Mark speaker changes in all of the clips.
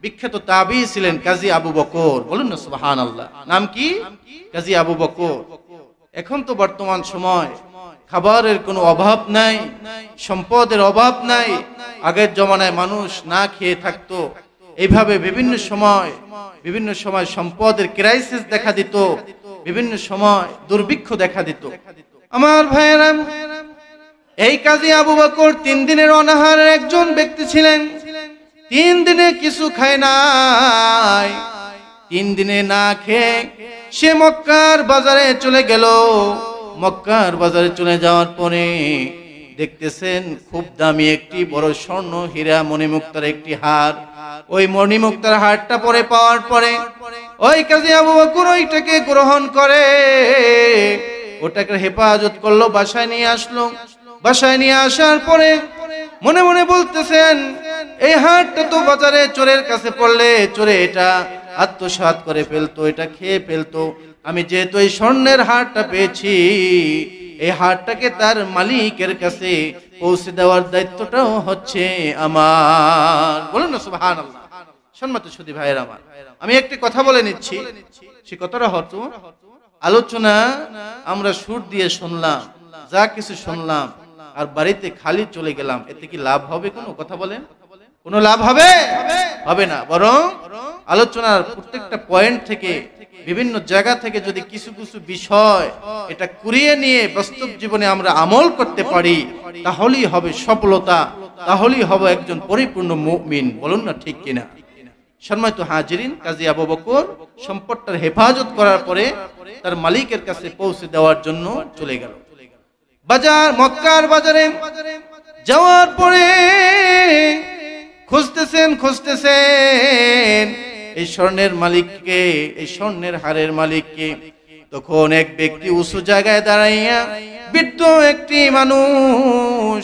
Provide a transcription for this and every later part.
Speaker 1: বিখ্যাত তাবী ছিলেন কাজী আবু বকর। বলুন না সুবহানাল্লাহ। নাম কি? কাজী আবু বকর। এখন তো বর্তমান সময় খাবারের কোনো অভাব নাই, সম্পদের অভাব নাই। আগের জমানায় মানুষ না খেয়ে থাকতো। এইভাবে বিভিন্ন সময় সম্পদের ক্রাইসিস দেখা দিত, বিভিন্ন সময় দুর্ভিক্ষ দেখা দিত। আমার ভাইয়েরা, এই কাজী আবু বকর 3 দিনের অনাহারের একজন ব্যক্তি ছিলেন। 3 দিনে কিছু খায় নাই। 3 দিনে না খেয়ে সে মক্কার বাজারে চলে গেল। মক্কার বাজারে চলে যাওয়ার পরে দেখতেছেন খুব দামি একটি বড় স্বর্ণ হীরা মণিমুক্তার একটি হার। ওই মণিমুক্তার হারটা পরে পাওয়ার পরে ওই কাজী আবু বকর ওইটাকে গ্রহণ করে, ওটাকে হেফাজত করলো, বাসায় নিয়ে আসলো। বাসায় নিয়ে আসার পরে মনে মনে বলতেছেন, এই হারটা তো বাজারে চোরের কাছে পড়লে চোরে এটা আত্মসাৎ করে ফেলতো, এটা খেয়ে ফেলতো। আমি যেহেতু এই স্বর্ণের হারটা পেয়েছি, এই হারটাকে তার মালিকের কাছে পৌঁছে দেওয়ার দায়িত্বটাও হচ্ছে আমার। বলুন না সুবহানাল্লাহ। সম্মানিত সুধী ভাইয়েরা আমার, আমি একটি কথা বলে নিচ্ছি, সে কথাটা হতো আলোচনা আমরা সুর দিয়ে শুনলাম, যা কিছু শুনলাম আর বাড়িতে খালি চলে গেলাম, এতে কি লাভ হবে? কোনো কথা বলেন, কোনো লাভ হবে? হবে না। বরং আলোচনার প্রত্যেকটা পয়েন্ট থেকে, বিভিন্ন জায়গা থেকে যদি কিছু কিছু বিষয় এটা কুড়িয়ে নিয়ে বাস্তব জীবনে আমরা আমল করতে পারি, তাহলেই হবে সফলতা, তাহলেই হবে একজন পরিপূর্ণ মুমিন। বলুন না ঠিক কিনা? সম্মানিত হাজিরিন, কাজী আবু বকর সম্পদটার হেফাজত করার পরে তার মালিকের কাছে পৌঁছে দেওয়ার জন্য চলে গেল। বাজার, মক্কার বাজারে যাওয়ার পরে খুঁজতেছেন এই স্বর্ণের মালিককে, এই স্বর্ণের হারের মালিককে। তখন এক ব্যক্তি উঁচু জায়গায় দাঁড়াইয়া, বৃদ্ধ একটি মানুষ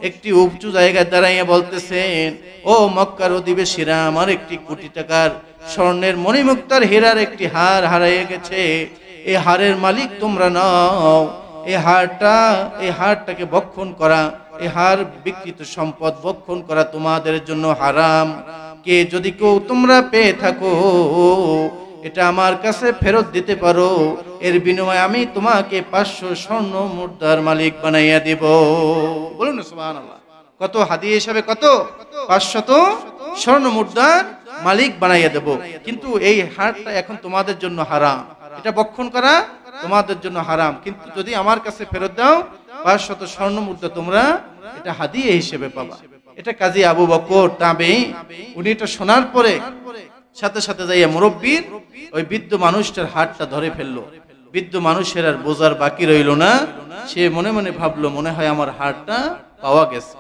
Speaker 1: একটি উঁচু জায়গায় দাঁড়াইয়া বলতেছেন, ও মক্কার অধিবাসীরা, আমার 1 কোটি টাকার স্বর্ণের মণিমুক্তার হীরার একটি হার হারাইয়া গেছে। এই হারের মালিক তোমরা নাও। এই হারটাকে ভক্ষণ করা, এই হার বিকৃত সম্পদ ভক্ষণ করা তোমাদের জন্য হারাম। কে যদি কেউ তোমরা পেয়ে থাকো, এটা আমার কাছে ফেরত দিতে পারো, এর বিনিময়ে আমি তোমাকে 500 স্বর্ণ মুদ্রার মালিক বানাইয়া দিব। বলুন না সুবহানাল্লাহ। কত হাদিয়া হিসাবে? কত? 500 স্বর্ণ মুদ্রার মালিক বানাইয়া দেব। কিন্তু এই হারটা এখন তোমাদের জন্য হারাম, এটা ভক্ষণ করা তোমাদের জন্য হারাম। কিন্তু যদি আমার কাছে ফেরত দাও, 500 স্বর্ণ মুদ্রা তোমরা এটা হাদিয়া হিসেবে পাবা। এটা কাজী আবু বকর তাবেঈ, উনি এটা শোনার পরে সাথে সাথে যাইয়া মুরব্বির ওই বৃদ্ধ মানুষটার হাতটা ধরে ফেললো। বৃদ্ধ মানুষের আর বোঝার বাকি রইল না, সে মনে মনে ভাবলো, মনে হয় আমার হাতটা পাওয়া গেছে।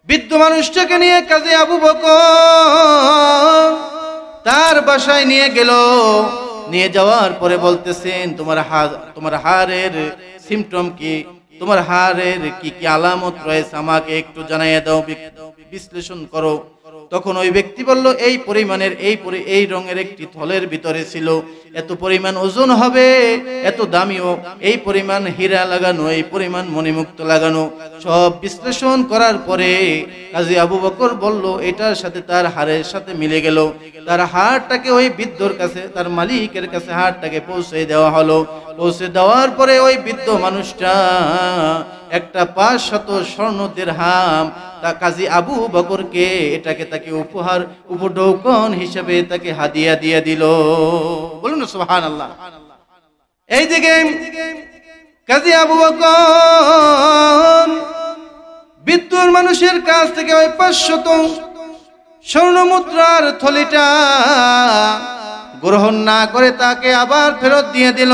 Speaker 1: বৃদ্ধ মানুষটাকে নিয়ে কাজী আবু বকর তার বাসায় নিয়ে গেল। নিয়ে যাওয়ার পরে বলতেছেন, তোমার হারের সিমটম কি, তোমার হারের কি কি আলামত রয়েছে আমাকে একটু জানাইয়া দাও, বিশ্লেষণ করো। তখন ওই ব্যক্তি বলল, এই পরিমাণের এই রঙের একটি থলের ভিতরে ছিল, এত পরিমাণ ওজন হবে, এত দামিও, এই পরিমাণ হীরা লাগানো, এই পরিমাণ মণিমুক্ত লাগানো। সব বিশ্লেষণ করার পরে কাজী আবু বকর বলল, এটার সাথে তার হারের সাথে মিলে গেল। তার হারটাকে ওই বৃদ্ধর কাছে, তার মালিকের কাছে হারটাকে পৌঁছে দেওয়া হলো। পৌঁছে দেওয়ার পরে ওই বৃদ্ধ মানুষটা একটা 500 স্বর্ণ দিরহাম তা কাজী আবু বকরকে এটাকে তাকে উপঢৌকন হিসেবে তাকে হাদিয়া দিয়ে দিল। বলুন না সুবহানাল্লাহ। এই দিকে কাজী আবু বকর বৃদ্ধর মানুষের কাছ থেকে ওই 500 স্বর্ণ মুদ্রার থলিটা গ্রহণ না করে তাকে আবার ফেরত দিয়ে দিল।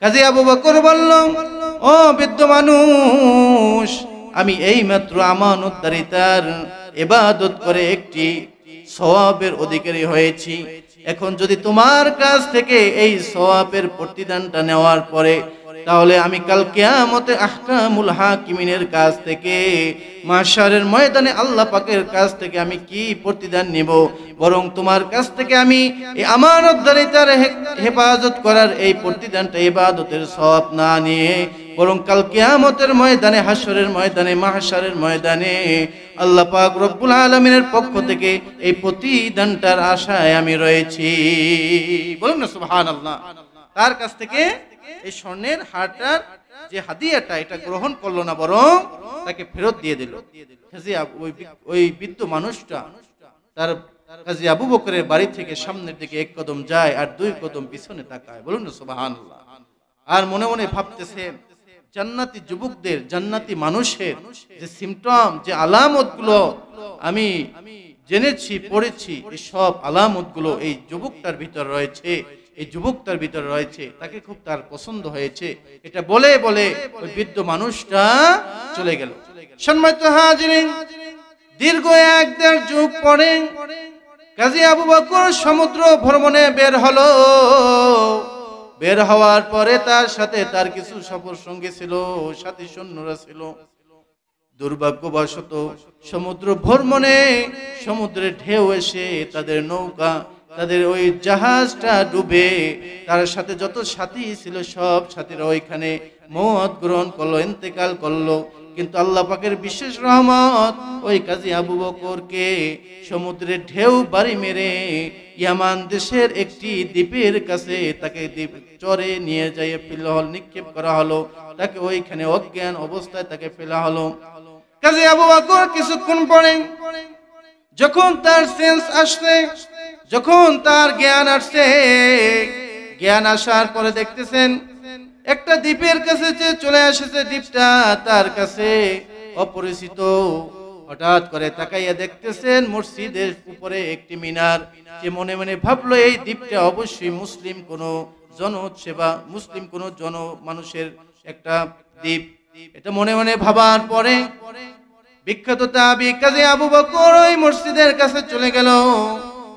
Speaker 1: কাজী আবু বকর বলল, ও বৃদ্ধ মানুষ, আমি এই মাত্র আমানতদারিতার ইবাদত করে একটি সওয়াবের অধিকারী হয়েছি। এখন যদি তোমার কাছ থেকে এই সওয়াবের প্রতিদানটা নেওয়ার পরে, তাহলে আমি কাল কিয়ামতে আহকামুল হাকিমিনের কাছ থেকে, মাশারের ময়দানে আল্লাহ পাকের কাছ থেকে আমি কি প্রতিদান নেব? বরং তোমার কাছ থেকে আমি এই আমানতদারিতার হেফাজত করার এই প্রতিদানটা, ইবাদতের সওয়াব না নিয়ে বরং কাল কিয়ামতের ময়দানে, হাসরের ময়দানে, মাহশারের ময়দানে আল্লাহ পাক রব্বুল আলামিনের পক্ষ থেকে এই প্রতিদানটার আশায় আমি রয়েছি। বলুন না সুবহানাল্লাহ। তার কাছ থেকে এই স্বর্ণের হারটার যে হাদিয়াটা, এটা গ্রহণ করলো না, বরং তাকে ফেরত দিয়ে দিল। ওই বৃদ্ধ মানুষটা তার কাজী আবু বকরের বাড়ি থেকে সামনের দিকে এক কদম যায় আর দুই কদম পিছনে তাকায়। বলুন না সুবহানাল্লাহ। আর মনে মনে ভাবতেছে, জান্নাতি যুবকদের, জান্নাতি মানুষের যে সিমটম, যে আলামতগুলো আমি জেনেছি, পড়েছি, এই সব আলামতগুলো এই যুবকটার ভিতর রয়েছে, এই যুবকটার ভিতর রয়েছে। তাকে খুব তার পছন্দ হয়েছে। এটা বলে বলে ওই বৃদ্ধ মানুষটা চলে গেল। সম্মানিত হাজিরিন, দীর্ঘ 1-1.5 যুগ পরে কাজী আবু বকর সমুদ্র ভ্রমণে বের হলো। বের হওয়ার পরে তার সাথে তার কিছু সফর সঙ্গী ছিল, সাথী সৈন্যরা ছিল। দুর্ভাগ্যবশত সমুদ্র ভ্রমণে সমুদ্রে ঢেউ এসে তাদের নৌকা, তাদের ওই জাহাজটা ডুবে, তার সাথে যত সাথী ছিল সব সাথীরা ওইখানে মওত গ্রহণ করলো, ইন্তেকাল করলো। কিন্তু আল্লাহ পাকের বিশেষ রহমত, ওই কাজী আবু বকরকে সমুদ্রে ঢেউ বাড়ি মেরে ইয়ামান দেশের একটি দ্বীপের কাছে তাকে দ্বীপ চরে নিয়ে যাইয়ে নিক্ষেপ করা হলো। তাকে ওইখানে অজ্ঞান অবস্থায় তাকে ফেলা হলো। কাজী আবু বকর কিছুক্ষণ পরে যখন তার সেন্স আসছে, যখন তার জ্ঞান আসছে, জ্ঞান আসার পরে দেখতেছেন একটা দ্বীপের কাছে যে চলে এসেছে, দ্বীপটা তার কাছে অপরিচিত। হঠাৎ করে তাকাইয়া দেখতেছেন মসজিদের উপরে একটি মিনার। যে মনে মনে ভাবলো এই দ্বীপটা অবশ্যই মুসলিম কোনো জনসেবা, মুসলিম কোনো মানুষের একটা দ্বীপ। এটা মনে মনে ভাবার পরে বিখ্যাত তাবী কাজী আবু বকর ওই মসজিদের কাছে চলে গেল।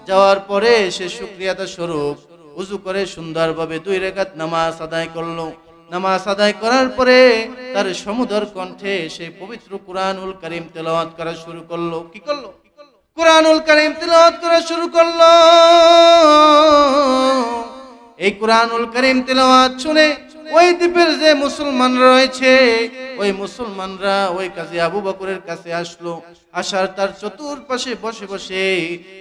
Speaker 1: যাওয়ার পরে সে শুকরিয়াতা স্বরূপ উযু করে সুন্দরভাবে 2 রাকাত নামাজ আদায় করলো। নামাজ আদায় করার পরে তার সমুদর কণ্ঠে সে পবিত্র কুরআনুল কারীম তেলাওয়াত করা শুরু করলো। কি করলো? কুরআনুল কারীম তেলাওয়াত করা শুরু করলো। এই কুরআনুল কারীম তেলাওয়াত শুনে ওই দ্বীপের যে মুসলমানরা রয়েছে, ওই মুসলমানরা ওই কাজী আবু বকরের কাছে আসলো। আসার তার চতুর্পাশে বসে বসে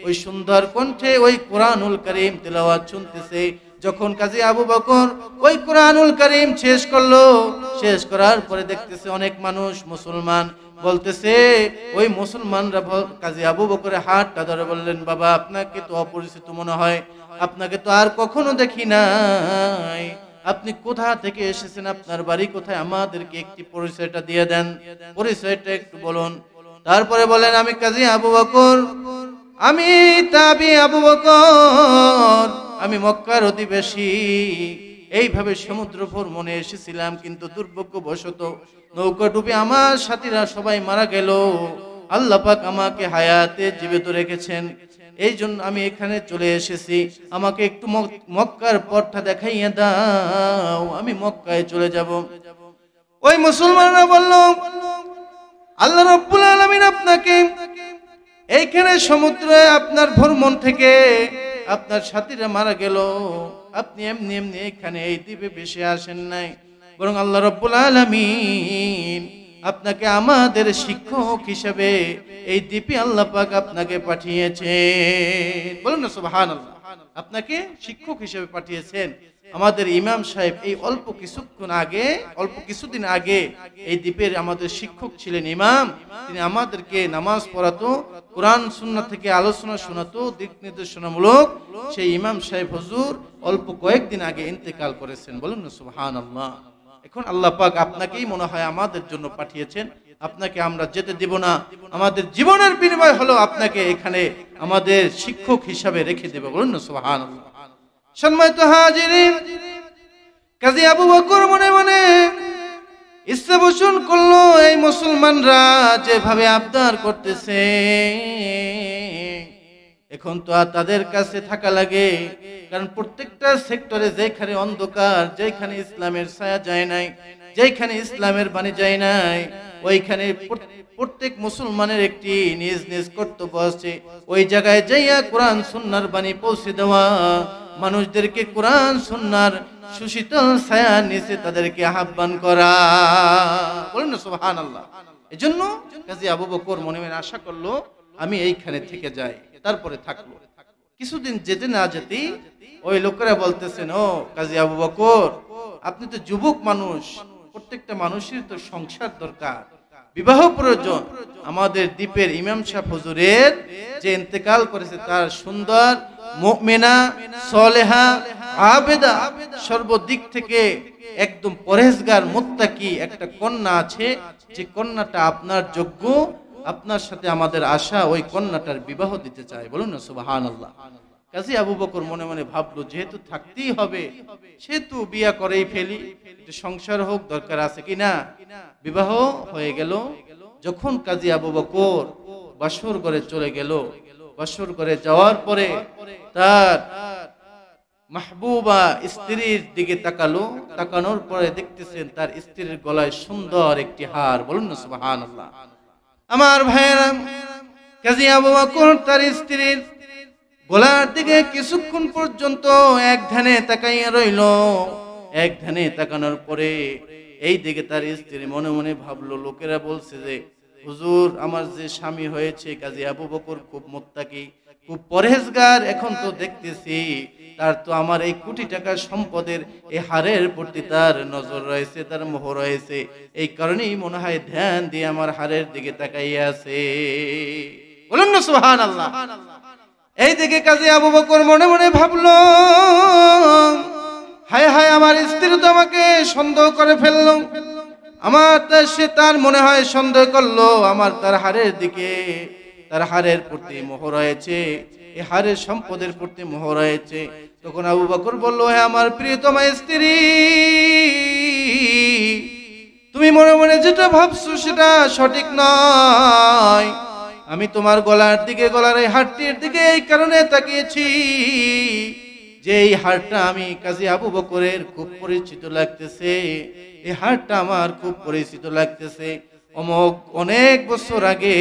Speaker 1: ওই সুন্দর কণ্ঠে ওই কুরআনুল কারীম তেলাওয়াত শুনতেছে। যখন কাজী আবু বকর ওই কুরআনুল কারীম শেষ করলো, শেষ করার পরে দেখতেছে অনেক মানুষ মুসলমান বলতেছে, ওই মুসলমানরা কাজী আবু বকরের হাতটা ধরে বললেন, বাবা আপনাকে তো অপরিচিত মনে হয়, আপনাকে তো আর কখনো দেখি নাই, আপনি কোথা থেকে এসেছেন, আপনার বাড়ি কোথায়, আমাদেরকে একটি পরিচয়টা দিয়ে দেন, পরিচয়টা একটু বলুন। তারপরে বলেন, আমি কাজী আবু বকর, আমি তাবী আবু বকর, আমি মক্কার অধিবাসী। এইভাবে সমুদ্র ভ্রমণে এসেছিলাম, কিন্তু দুর্ভাগ্যবশত নৌকা ডুবে আমার সাথীরা সবাই মারা গেল। আল্লাহ পাক আমাকে হায়াতে জীবিত রেখেছেন, এই জন্য আমি এখানে চলে এসেছি। আমাকে একটু মক্কার পথটা দেখাইয়া দাও, আমি মক্কায় চলে যাব। ওই মুসলমানরা বলল, আল্লাহ রাব্বুল আলামিন আপনাকে এইখানে সমুদ্রে আপনার ভ্রমণ থেকে আপনার সাথীরা মারা গেল, আপনি এমনি এমনি এখানে এই দ্বীপে ভেসে আসেন নাই, বরং আল্লাহ রাব্বুল আলামিন আপনাকে আমাদের শিক্ষক হিসেবে এই দ্বীপে আল্লাহ পাক আপনাকে পাঠিয়েছেন। বলুন না সুবহানাল্লাহ। আপনাকে শিক্ষক হিসেবে পাঠিয়েছেন। আমাদের ইমাম সাহেব এই অল্প কিছুদিন আগে এই দ্বীপের আমাদের শিক্ষক ছিলেন ইমাম। তিনি আমাদেরকে নামাজ পড়াতো, কোরআন সুন্নাহ থেকে আলোচনা শোনাতো, দিক নির্দেশনামূলক। সেই ইমাম সাহেব হুজুর অল্প কয়েকদিন আগে ইন্তেকাল করেছেন। বলুন না সুবহানাল্লাহ। এখন আল্লাহ পাক আপনাকেই মনে হয় আমাদের জন্য পাঠিয়েছেন। আপনাকে আমরা যেতে দেব না, আমাদের জীবনের বিনিময় হলো আপনাকে এখানে আমাদের শিক্ষক হিসাবে রেখে দেব। বলুন না সুবহানাল্লাহ। সম্মানিত হাজিরিন, কাজী আবু বকর মনে মনে ইচ্ছা পোষণ করলো, এই মুসলমানরা যেভাবে আবদার করতেছে, এখন তো আর তাদের কাছে থাকা লাগে। কারণ প্রত্যেকটা সেক্টরে যেখানে অন্ধকার, যেখানে ইসলামের ছায়া যায় নাই, যেখানে ইসলামের বাণী যায় নাই, ওইখানে প্রত্যেক মুসলমানের একটি নিজ নিজ কর্তব্য আছে। ওই জায়গায় যাইয়া কোরআন সুন্নাহর বাণী পৌঁছে দেওয়া, মানুষদেরকে কোরআন সুন্নাহর সুশীতল ছায়ার নিচে তাদেরকে আহ্বান করা। বলুন না সুবহানাল্লাহ। এজন্য কাজী আবু বকর মনে মনে আশা করলো আমি এইখানে থেকে যাই, তারপরে থাকলো। কিছুদিন যেতে না যেতে ওই লোকেরা বলতেছেন, ও কাজী আবু বকর, আপনি তো যুবক মানুষ, প্রত্যেকটা মানুষের তো সংসার দরকার, বিবাহ প্রয়োজন। আমাদের দ্বীপের ইমাম সাহেব হুজুরের যে ইন্তেকাল করেছে তার সুন্দর মুমিনা সলেহা আবেদা সর্বদিক থেকে একদম পরহেজগার মুত্তাকি একটা কন্যা আছে, যে কন্যাটা আপনার যোগ্য, আপনার সাথে আমাদের আশা ওই কন্যাটার বিবাহ দিতে চায়। বলুন না সুবহানাল্লাহ। কাজী আবু বকর মনে মনে ভাবলো যেহেতু থাকতেই হবে সেহেতু বিয়া করেই ফেলি, সংসার হোক, দরকার আছে কিনা। বিবাহ হয়ে গেল। যখন কাজী আবু বকর বাসর ঘরে চলে গেল, বাসর ঘরে যাওয়ার পরে তার মাহবুবা স্ত্রীর দিকে তাকালো, তাকানোর পরে দেখতেছেন তার স্ত্রীর গলায় সুন্দর একটি হার। বলুন না সুবহানাল্লাহ। আমার ভাইয়েরা, কাজী আবু বকর তার স্ত্রীর গলার দিকে কিছুক্ষণ পর্যন্ত এক ধ্যানে তাকাইয়া রইল। এক ধ্যানে তাকানোর পরে এই দিকে তার স্ত্রী মনে মনে ভাবলো, লোকেরা বলছে যে হুজুর আমার যে স্বামী হয়েছে কাজী আবু বকর খুব মুত্তাকি, খুব পরহেজগার, এখন তো দেখতেছি তার তো আমার এই কোটি টাকার সম্পদের এই হারের প্রতি তার নজর রয়েছে, তার মোহ রয়েছে, এই কারণেই মনে হয় ধ্যান দিয়ে আমার হারের দিকে তাকাইয়া আছে। বলুন না সুবহানাল্লাহ। এই দিকে কাজী আবু বকর মনে মনে ভাবলো, হায় হায় আমার স্ত্রী তো আমাকে সন্দেহ করে ফেললো, আমার সে তার মনে হয় সন্দেহ করলো আমার তার হারের দিকে, তার হারের প্রতি মোহ রয়েছে, এই হারের সম্পদের প্রতি মোহ রয়েছে। তখন আবু বকর বলল, হ্যাঁ আমার প্রিয়তমা স্ত্রী, তুমি মনে মনে যেটা ভাবছো সেটা সঠিক নয়। আমি তোমার গলার দিকে, গলার এই হারটির দিকে এই কারণে তাকিয়েছি যে এই হারটা আমি কাজী আবু বকরের খুব পরিচিত লাগতেছে, এই হারটা আমার খুব পরিচিত লাগতেছে। অনেক বছর আগে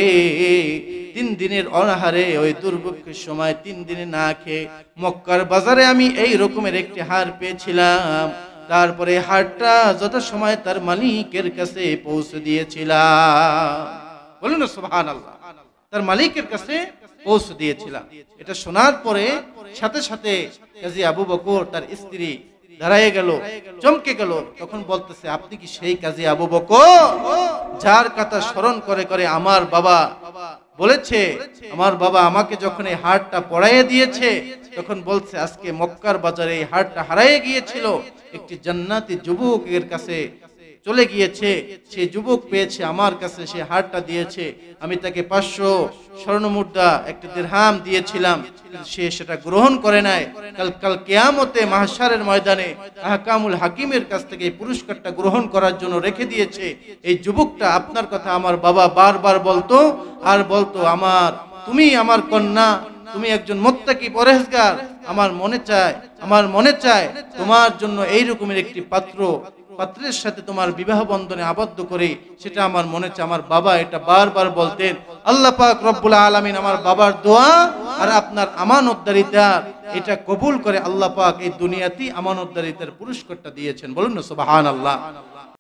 Speaker 1: 3 দিনের অনাহারে ওই দুর্ভিক্ষের সময় 3 দিনে না খেয়ে মক্কার বাজারে আমি এই রকমের একটি হার পেয়েছিলাম। তারপরে হারটা যত সময় তার মালিকের কাছে পৌঁছে দিয়েছিলাম। বলুন না সুবহানাল্লাহ। তার মালিকের কাছে পৌঁছে দিয়েছিলাম। এটা শোনার পরে সাথে সাথে কাজী আবু বকর তার স্ত্রী দাঁড়ায় গেল, চমকে গেল। তখন বলতেছে, আপনি কি সেই কাজী আবু বকর যার কথা স্মরণ করে করে আমার বাবা বলেছে, আমার বাবা আমাকে যখন এই হারটা পড়াইয়ে দিয়েছে তখন বলছে আজকে মক্কার বাজারে এই হারটা হারাইয়ে গিয়েছিল, একটি জান্নাতি যুবকের কাছে চলে গিয়েছে, সেই যুবক পেয়েছে আমার কাছে, সে হারটা দিয়েছে, আমি তাকে 500 স্বর্ণমুদ্রা একটি দিরহাম দিয়েছিলাম, সে সেটা গ্রহণ করে নাই। কাল কিয়ামতে মাহশারের ময়দানে আহকামুল হাকিমের কাছ থেকে এই পুরস্কারটা গ্রহণ করার জন্য রেখে দিয়েছে। এই যুবকটা আপনার কথা আমার বাবা বারবার বলতো, আর বলতো আমার তুমি আমার কন্যা, তুমি একজন মুত্তাকি পরহেজগার, আমার মনে চায় তোমার জন্য এই রকমের একটি পাত্রের সাথে তোমার বিবাহ বন্ধনে আবদ্ধ করে, সেটা আমার মনে চায়। আমার বাবা এটা বারবার বলতেন। আল্লাহ পাক রব্বুল আলামিন আমার বাবার দোয়া আর আপনার আমানতদারিতা এটা কবুল করে আল্লাহ পাক এই দুনিয়াতেই আমানতদারিতার পুরস্কারটা দিয়েছেন। বলুন না সুবহানাল্লাহ।